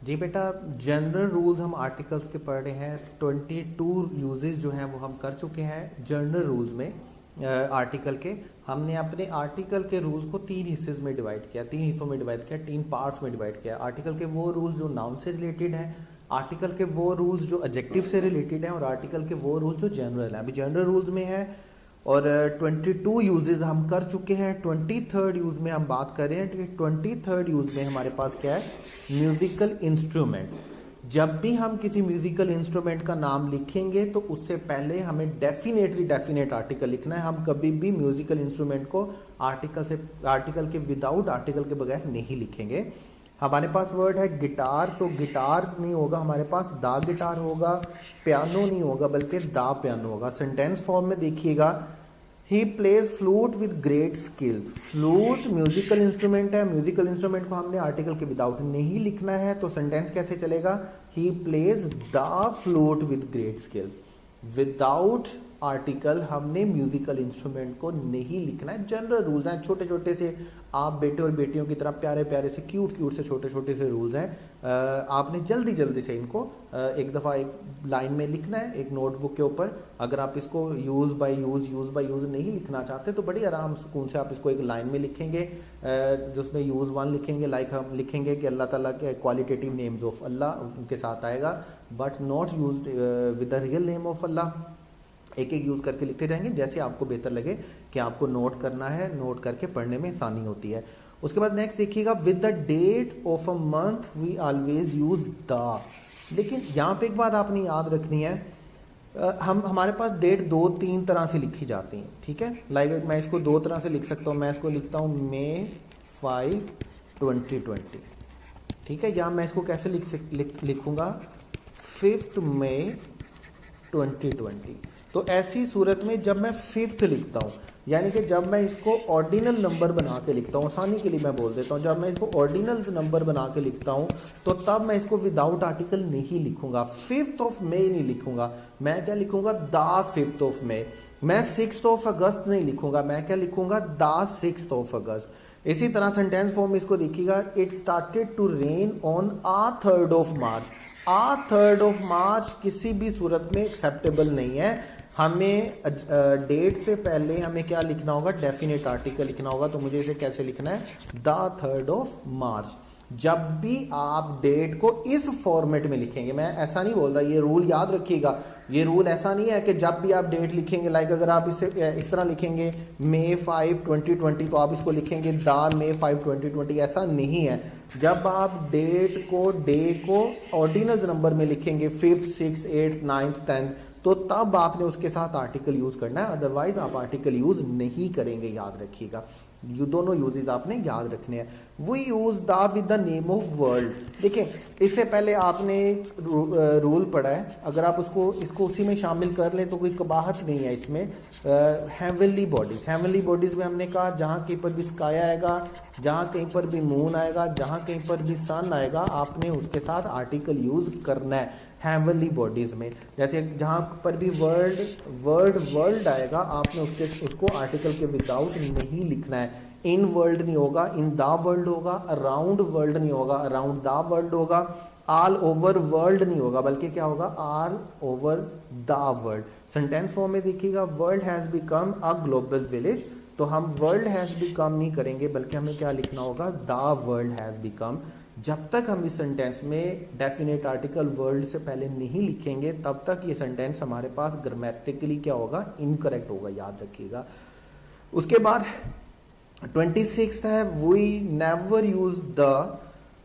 जी बेटा, general rules हम articles के पढ़ रहे हैं। 22 यूजेस जो हैं वो हम कर चुके हैं जनरल रूल्स में। आर्टिकल के हमने अपने आर्टिकल के रूल्स को तीन हिस्से में डिवाइड किया, तीन हिस्सों में डिवाइड किया, तीन पार्ट्स में डिवाइड किया। आर्टिकल के वो रूल्स जो नाउन से रिलेटेड हैं, आर्टिकल के वो रूल्स जो एडजेक्टिव से रिलेटेड हैं, और आर्टिकल के वो रूल्स जो जनरल हैं। अभी जनरल रूल्स में है और 22 यूजेस हम कर चुके हैं। 23rd यूज में हम बात कर रहे हैं कि 23rd यूज में हमारे पास क्या है, म्यूजिकल इंस्ट्रूमेंट। जब भी हम किसी म्यूजिकल इंस्ट्रूमेंट का नाम लिखेंगे तो उससे पहले हमें डेफिनेट आर्टिकल लिखना है। हम कभी भी म्यूजिकल इंस्ट्रूमेंट को आर्टिकल के विदाउट आर्टिकल के बगैर नहीं लिखेंगे। हमारे पास वर्ड है गिटार, तो गिटार नहीं होगा हमारे पास, दा गिटार होगा। पियानो नहीं होगा बल्कि दा पियानो होगा। सेंटेंस फॉर्म में देखिएगा, he plays flute with great skills. Flute musical instrument है, म्यूजिकल इंस्ट्रूमेंट को हमने आर्टिकल के विदाउट नहीं लिखना है, तो सेंटेंस कैसे चलेगा, he plays the flute with great skills. Without article हमने म्यूजिकल इंस्ट्रूमेंट को नहीं लिखना है। जनरल रूल्स हैं, छोटे छोटे से, आप बेटे और बेटियों की तरह प्यारे प्यारे से क्यूट से छोटे छोटे से रूल्स हैं। आपने जल्दी से इनको एक दफ़ा एक लाइन में लिखना है एक नोटबुक के ऊपर। अगर आप इसको यूज बाय यूज नहीं लिखना चाहते तो बड़ी आराम सुकून से आप इसको एक लाइन में लिखेंगे, जिसमें यूज 1 लिखेंगे। लाइक हम लिखेंगे कि अल्लाह ताला के क्वालिटेटिव नेम्स ऑफ अल्लाह उनके साथ आएगा, but not use with the real name of Allah. एक यूज करके लिखते जाएंगे जैसे आपको बेहतर लगे कि आपको नोट करना है, नोट करके पढ़ने में आसानी होती है। उसके बाद नेक्स्ट देखिएगा, with the date of a month we always use the. लेकिन यहां पे एक बात आपने याद रखनी है, हमारे पास डेट 2-3 तरह से लिखी जाती है, ठीक है। लाइक मैं इसको 2 तरह से लिख सकता हूं। मैं इसको लिखता हूं मे 5, 2020, ठीक है। या मैं इसको कैसे लिखूंगा 5th मई 2020। तो ऐसी सूरत में जब मैं 5th लिखता हूं, यानी कि जब मैं इसको ऑर्डिनल नंबर बना के लिखता हूं, आसानी के लिए मैं बोल देता हूं, जब मैं इसको ऑर्डिनल नंबर बना के लिखता हूं तो तब मैं इसको विदाउट आर्टिकल नहीं लिखूंगा। 5th ऑफ मई नहीं लिखूंगा, मैं क्या लिखूंगा, द 5th ऑफ मई। मैं 6th ऑफ अगस्त नहीं लिखूंगा, मैं क्या लिखूंगा, द 6th ऑफ अगस्त। इसी तरह सेंटेंस फॉर्म में इसको देखिएगा, it started to rain on uh 3rd of March. Uh 3rd of March किसी भी सूरत में एक्सेप्टेबल नहीं है। हमें डेट से पहले हमें क्या लिखना होगा, डेफिनेट आर्टिकल लिखना होगा। तो मुझे इसे कैसे लिखना है, द 3rd ऑफ मार्च। जब भी आप डेट को इस फॉर्मेट में लिखेंगे, मैं ऐसा नहीं बोल रहा, ये रूल याद रखिएगा, ये रूल ऐसा नहीं है कि जब भी आप डेट लिखेंगे, लाइक अगर आप इसे इस तरह लिखेंगे मे 5, 2020, तो आप इसको लिखेंगे द मे 5, 2020, ऐसा नहीं है। जब आप डेट को, डे को ऑर्डिनल नंबर में लिखेंगे 5th, 6th, 8th, 9th, 10th, तो तब आपने उसके साथ आर्टिकल यूज करना है, अदरवाइज आप आर्टिकल यूज नहीं करेंगे, याद रखिएगा। ये दोनों यूजेस आपने याद रखने हैं। We use the with the name of world. देखिए, इससे पहले आपने एक रूल पढ़ा है, अगर आप इसको उसी में शामिल कर लें तो कोई कबाहत नहीं है इसमें। हेवनली बॉडीज में हमने कहा जहां कहीं पर भी स्काई आएगा, जहां कहीं पर भी मून आएगा, जहां कहीं पर भी सन आएगा, आपने उसके साथ आर्टिकल यूज करना है हेवनली बॉडीज में। जैसे जहां पर भी वर्ल्ड आएगा, आपने उसको आर्टिकल के विदाउट नहीं लिखना है। इन वर्ल्ड नहीं होगा, इन द वर्ल्ड होगा। अराउंड वर्ल्ड नहीं होगा, अराउंड द वर्ल्ड होगा। ऑल ओवर वर्ल्ड नहीं होगा, बल्कि क्या होगा, all over the world. Sentence form में देखिएगा, world has become a global village, तो हम वर्ल्ड हैज बिकम नहीं करेंगे, बल्कि हमें क्या लिखना होगा, द वर्ल्ड हैज बिकम। जब तक हम इस सेंटेंस में डेफिनेट आर्टिकल वर्ल्ड से पहले नहीं लिखेंगे, तब तक ये सेंटेंस हमारे पास ग्रामेटिकली क्या होगा, इनकरेक्ट होगा, याद रखिएगा। उसके बाद 26 है, we never use the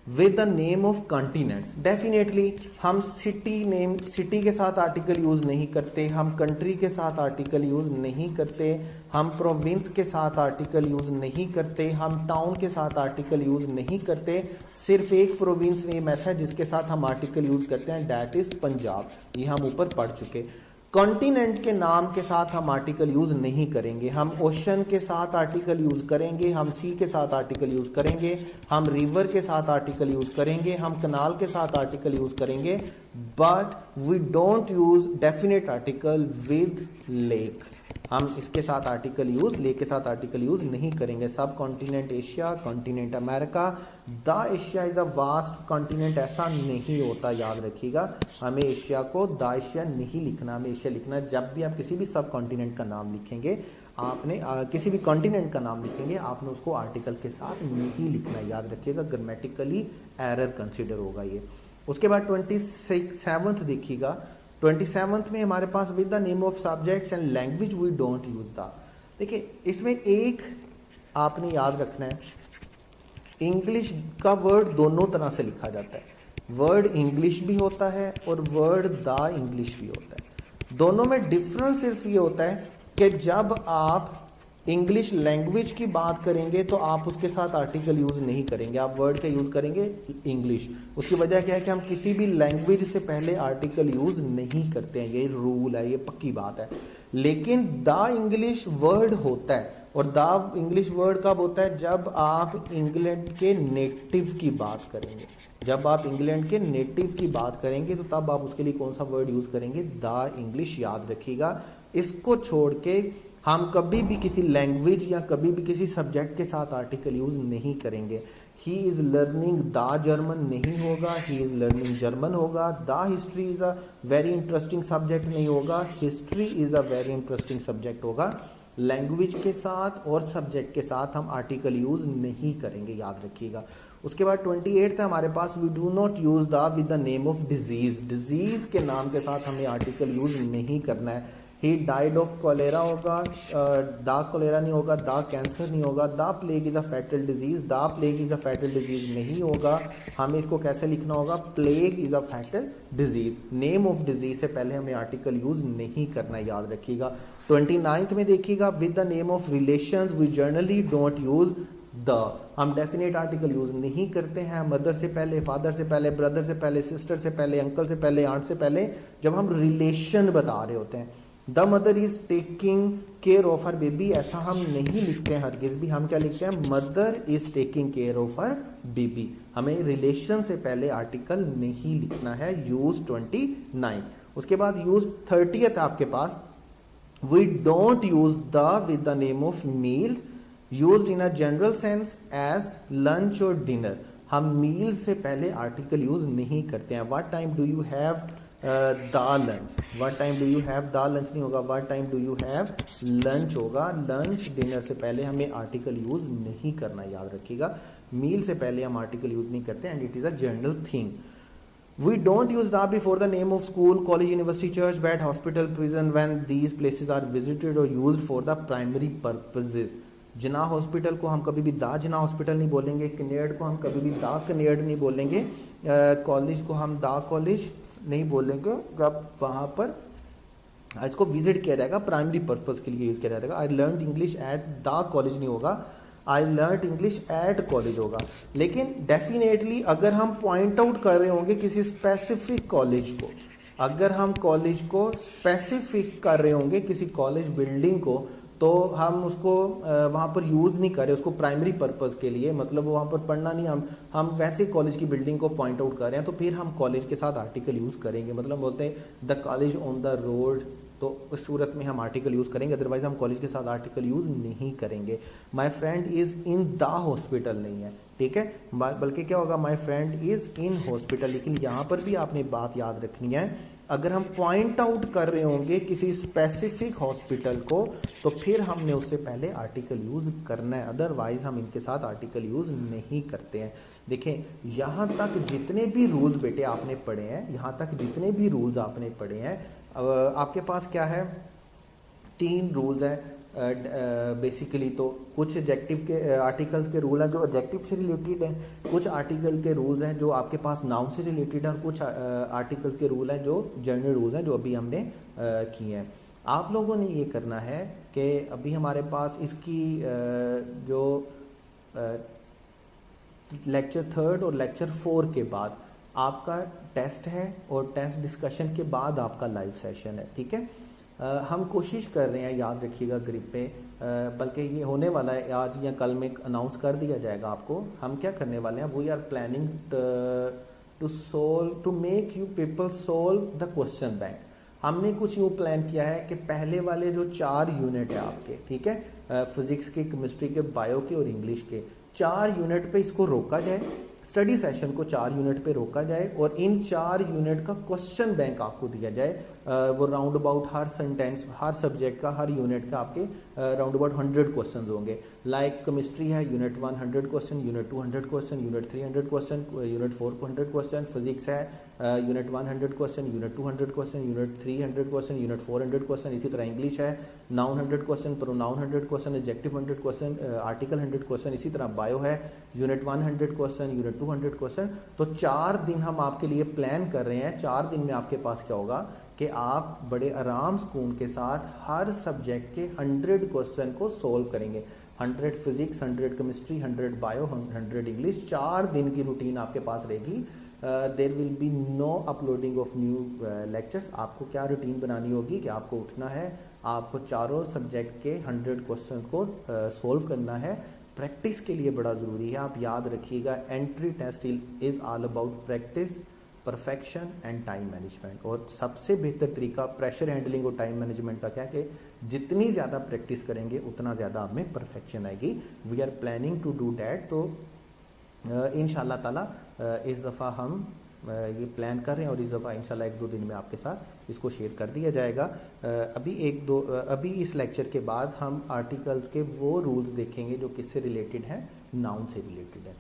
with the name of continents. Definitely हम सिटी के साथ आर्टिकल यूज नहीं करते, हम कंट्री के साथ आर्टिकल यूज नहीं करते, हम प्रोविंस के साथ आर्टिकल यूज नहीं करते, हम टाउन के साथ आर्टिकल यूज नहीं करते। सिर्फ एक प्रोविंस नेम ऐसा है जिसके साथ हम आर्टिकल यूज करते हैं, दैट इज पंजाब। ये हम ऊपर पढ़ चुके। कॉन्टिनेंट के नाम के साथ हम आर्टिकल यूज नहीं करेंगे, हम ओशन के साथ आर्टिकल यूज करेंगे, हम सी के साथ आर्टिकल यूज करेंगे, हम रिवर के साथ आर्टिकल यूज करेंगे, हम कनाल के साथ आर्टिकल यूज करेंगे, but we don't use definite article with lake. हम इसके साथ आर्टिकल यूज, ले के साथ आर्टिकल यूज नहीं करेंगे। सब continent Asia, continent America, the Asia is a vast continent, ऐसा नहीं होता, याद रखिएगा। हमें एशिया को द एशिया नहीं लिखना, हमें एशिया लिखना है। जब भी आप किसी भी सब कॉन्टिनेंट का नाम लिखेंगे, आपने किसी भी कॉन्टिनेंट का नाम लिखेंगे, आपने उसको आर्टिकल के साथ नहीं लिखना है, याद रखिएगा। ग्रामेटिकली एरर कंसिडर होगा ये। उसके बाद 27th देखिएगा। 27th में हमारे पास with the name of subjects and language we don't use the. देखिए इसमें एक आपने याद रखना है, इंग्लिश का वर्ड दोनों तरह से लिखा जाता है। वर्ड इंग्लिश भी होता है और वर्ड द इंग्लिश भी होता है। दोनों में डिफरेंस सिर्फ ये होता है कि जब आप इंग्लिश लैंग्वेज की बात करेंगे तो आप उसके साथ आर्टिकल यूज नहीं करेंगे, आप वर्ड का यूज करेंगे इंग्लिश। उसकी वजह क्या है कि हम किसी भी लैंग्वेज से पहले आर्टिकल यूज नहीं करते हैं, ये रूल है, ये पक्की बात है। लेकिन द इंग्लिश वर्ड होता है, और द इंग्लिश वर्ड कब होता है? जब आप इंग्लैंड के नेटिव की बात करेंगे। जब आप इंग्लैंड के नेटिव की बात करेंगे तो तब आप उसके लिए कौन सा वर्ड यूज करेंगे? द इंग्लिश, याद रखिएगा। इसको छोड़ के हम कभी भी किसी लैंग्वेज या कभी भी किसी सब्जेक्ट के साथ आर्टिकल यूज नहीं करेंगे। He is learning the German नहीं होगा, ही इज लर्निंग जर्मन होगा। The history is a very interesting subject नहीं होगा, history is a very interesting subject होगा। लैंग्वेज के साथ और सब्जेक्ट के साथ हम आर्टिकल यूज नहीं करेंगे, याद रखिएगा। उसके बाद 28 है हमारे पास, we do not use the with the name of disease. Disease के नाम के साथ हमें आर्टिकल यूज नहीं करना है। ही डाइड ऑफ कोलेरा होगा, द कोलेरा नहीं होगा, द कैंसर नहीं होगा। The plague is a fatal disease, the plague is a fatal disease नहीं होगा। हमें इसको कैसे लिखना होगा? Plague is a fatal disease. Name of disease से पहले हमें आर्टिकल यूज नहीं करना, याद रखिएगा। 29th में देखिएगा, with the name of relations we generally don't use the. हम डेफिनेट आर्टिकल यूज नहीं करते हैं मदर से पहले, फादर से पहले, ब्रदर से पहले, सिस्टर से पहले, अंकल से पहले, आंट से पहले, जब हम रिलेशन बता रहे होते हैं। The mother is taking care of her baby, ऐसा हम नहीं लिखते हैं हरगिज भी। हम क्या लिखते हैं? Mother is taking care of her baby. हमें रिलेशन से पहले आर्टिकल नहीं लिखना है। यूज 29। उसके बाद यूज 30th आपके पास, we don't use the with the name of meals used in a general sense as lunch और डिनर। हम मील से पहले आर्टिकल यूज नहीं करते हैं। What time do you have the lunch, what time do you have the lunch नहीं होगा, what time do you have lunch होगा। लंच डिनर से पहले हमें आर्टिकल यूज नहीं करना, याद रखिएगा। मील से पहले हम आर्टिकल यूज नहीं करते and it is a general thing. We don't use the before the name of school, college, university, church, bed, hospital, prison when these places are visited or used for the primary purposes. Jinnah hospital को हम कभी भी दा जिना hospital नहीं बोलेंगे, कनेड को हम कभी भी दा कनेड नहीं बोलेंगे, कॉलेज को हम दा कॉलेज नहीं बोलेंगे जब वहाँ पर इसको विजिट किया जाएगा, प्राइमरी पर्पज के लिए यूज किया जाएगा। I learn English at the college नहीं होगा, I learn English at college होगा। लेकिन डेफिनेटली अगर हम पॉइंट आउट कर रहे होंगे किसी स्पेसिफिक कॉलेज को, अगर हम कॉलेज को स्पेसिफिक कर रहे होंगे किसी कॉलेज बिल्डिंग को, तो हम उसको वहां पर यूज नहीं कर रहे उसको प्राइमरी पर्पज के लिए, मतलब वहां पर पढ़ना नहीं, हम वैसे कॉलेज की बिल्डिंग को पॉइंट आउट कर रहे हैं, तो फिर हम कॉलेज के साथ आर्टिकल यूज करेंगे। मतलब बोलते हैं the college on the road, तो उस सूरत में हम आर्टिकल यूज करेंगे, अदरवाइज हम कॉलेज के साथ आर्टिकल यूज नहीं करेंगे। My friend is in the hospital नहीं है, ठीक है, बल्कि क्या होगा? My friend is in hospital. लेकिन यहां पर भी आपने बात याद रखनी है, अगर हम पॉइंट आउट कर रहे होंगे किसी स्पेसिफिक हॉस्पिटल को, तो फिर हमने उससे पहले आर्टिकल यूज करना है, अदरवाइज हम इनके साथ आर्टिकल यूज नहीं करते हैं। देखें, यहां तक जितने भी रूल्स बेटे आपने पढ़े हैं, यहां तक जितने भी रूल्स आपने पढ़े हैं, आपके पास क्या है? 3 रूल्स है बेसिकली। तो कुछ एडजेक्टिव के आर्टिकल्स के रूल हैं जो एडजेक्टिव से रिलेटेड हैं, कुछ आर्टिकल के रूल्स हैं जो आपके पास नाउन से रिलेटेड है, और कुछ आर्टिकल्स के रूल हैं जो जनरल रूल्स हैं जो अभी हमने किए हैं। आप लोगों ने ये करना है कि अभी हमारे पास इसकी जो लेक्चर 3 और लेक्चर 4 के बाद आपका टेस्ट है, और टेस्ट डिस्कशन के बाद आपका लाइव सेशन है, ठीक है। हम कोशिश कर रहे हैं, याद रखिएगा ग्रुप पे, बल्कि ये होने वाला है आज या कल में अनाउंस कर दिया जाएगा आपको। हम क्या करने वाले हैं? We are planning to make you people solve the question bank. हमने कुछ यूँ प्लान किया है कि पहले वाले जो 4 यूनिट है आपके, ठीक है, फिजिक्स के, केमिस्ट्री के, बायो के और इंग्लिश के 4 यूनिट पे इसको रोका जाए, स्टडी सेशन को 4 यूनिट पे रोका जाए और इन 4 यूनिट का क्वेश्चन बैंक आपको दिया जाए। वो राउंड अबाउट हर सेंटेंस, हर सब्जेक्ट का, हर यूनिट का आपके राउंड अबाउट 100 क्वेश्चन होंगे। लाइक केमिस्ट्री है, unit 1 100 question, unit 2 100 question, unit 3 100 question, unit 4 100 question. Physics है, unit 1 100 question, unit 2 100 question, unit 3 100 question, unit 4 100 question. इसी तरह इंग्लिश है, noun 100 question, pronoun 100 question, adjective 100 question, article 100 question. इसी तरह bio है, unit 1 100 question, unit 2 100 question. तो 4 दिन हम आपके लिए प्लान कर रहे हैं। 4 दिन में आपके पास क्या होगा कि आप बड़े आराम सुकून के साथ हर सब्जेक्ट के 100 क्वेश्चन को सोल्व करेंगे। 100 फिजिक्स, 100 केमिस्ट्री, 100 बायो, 100 इंग्लिश। 4 दिन की रूटीन आपके पास रहेगी। There will be no uploading of new lectures. आपको क्या रूटीन बनानी होगी कि आपको उठना है, आपको चारों सब्जेक्ट के 100 क्वेश्चन को सोल्व करना है। प्रैक्टिस के लिए बड़ा ज़रूरी है, आप याद रखिएगा, entry test is all about practice, perfection and time management. और सबसे बेहतर तरीका प्रेशर हैंडलिंग और टाइम मैनेजमेंट का क्या है कि जितनी ज़्यादा प्रैक्टिस करेंगे उतना ज़्यादा आप में परफेक्शन आएगी। We are planning to do that. तो इंशाल्लाह ताला इस दफ़ा हम ये प्लान कर रहे हैं और इस दफ़ा इंशाल्लाह 1-2 दिन में आपके साथ इसको शेयर कर दिया जाएगा। अभी इस लेक्चर के बाद हम आर्टिकल्स के वो रूल्स देखेंगे जो किससे रिलेटेड हैं, नाउन से रिलेटेड है।